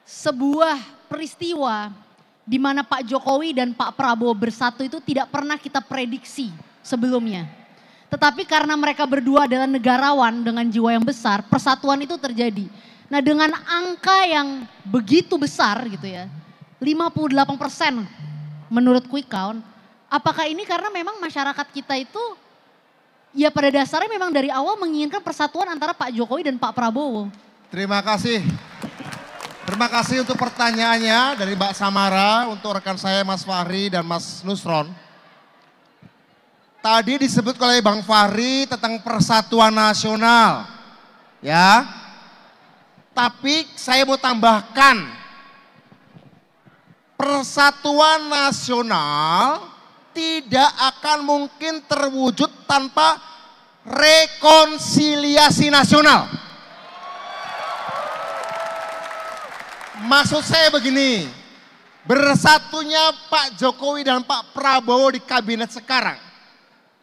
sebuah peristiwa di mana Pak Jokowi dan Pak Prabowo bersatu itu tidak pernah kita prediksi sebelumnya. Tetapi karena mereka berdua adalah negarawan dengan jiwa yang besar, persatuan itu terjadi. Nah, dengan angka yang begitu besar gitu ya, 58% menurut quick count, apakah ini karena memang masyarakat kita itu ya pada dasarnya memang dari awal menginginkan persatuan antara Pak Jokowi dan Pak Prabowo? Terima kasih. Terima kasih untuk pertanyaannya dari Mbak Samara, untuk rekan saya Mas Fahri dan Mas Nusron. Tadi disebut oleh Bang Fahri tentang persatuan nasional. Ya. Tapi saya mau tambahkan, persatuan nasional tidak akan mungkin terwujud tanpa rekonsiliasi nasional. Maksud saya begini, bersatunya Pak Jokowi dan Pak Prabowo di kabinet sekarang,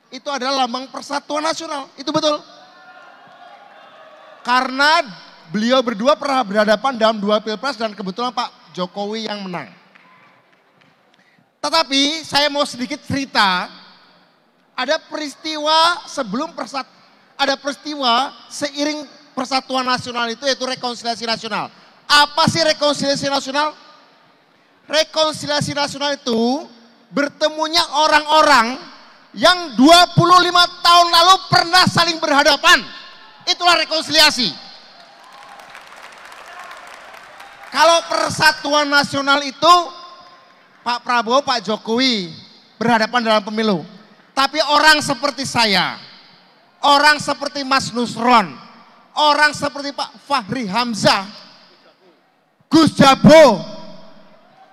itu adalah lambang persatuan nasional, itu betul. Karena beliau berdua pernah berhadapan dalam 2 pilpres dan kebetulan Pak Jokowi yang menang. Tetapi saya mau sedikit cerita, ada peristiwa ada peristiwa seiring persatuan nasional itu, yaitu rekonsiliasi nasional. Apa sih rekonsiliasi nasional? Rekonsiliasi nasional itu bertemunya orang-orang yang 25 tahun lalu pernah saling berhadapan. Itulah rekonsiliasi. Kalau persatuan nasional itu Pak Prabowo, Pak Jokowi berhadapan dalam pemilu. Tapi orang seperti saya, orang seperti Mas Nusron, orang seperti Pak Fahri Hamzah, Gus Jabo,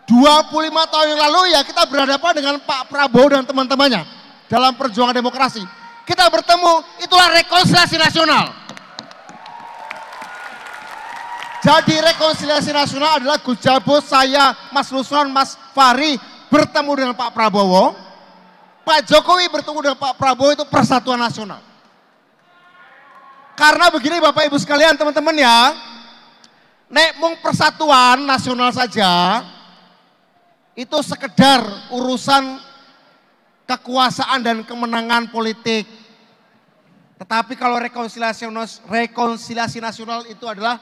25 tahun yang lalu ya kita berhadapan dengan Pak Prabowo dan teman-temannya dalam perjuangan demokrasi. Kita bertemu, itulah rekonsiliasi nasional. Jadi rekonsiliasi nasional adalah Gus Jabo, saya, Mas Nusron, Mas Fahri bertemu dengan Pak Prabowo. Pak Jokowi bertemu dengan Pak Prabowo, itu persatuan nasional. Karena begini Bapak Ibu sekalian, teman-teman ya, nek mung persatuan nasional saja, itu sekedar urusan kekuasaan dan kemenangan politik. Tetapi kalau rekonsiliasi nasional itu adalah,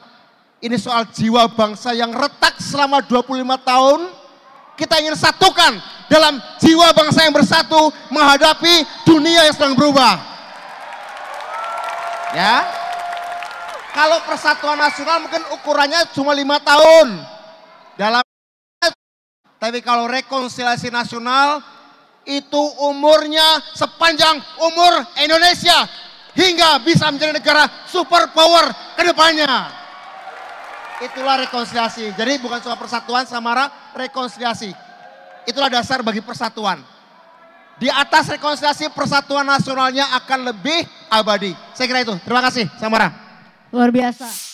ini soal jiwa bangsa yang retak selama 25 tahun, kita ingin satukan dalam jiwa bangsa yang bersatu menghadapi dunia yang sedang berubah. Ya. Kalau persatuan nasional mungkin ukurannya cuma 5 tahun. Tapi kalau rekonsiliasi nasional itu umurnya sepanjang umur Indonesia hingga bisa menjadi negara superpower ke depannya. Itulah rekonsiliasi. Jadi bukan cuma persatuan, Samara, rekonsiliasi. Itulah dasar bagi persatuan. Di atas rekonsiliasi, persatuan nasionalnya akan lebih abadi. Saya kira itu. Terima kasih, Samara. Luar biasa.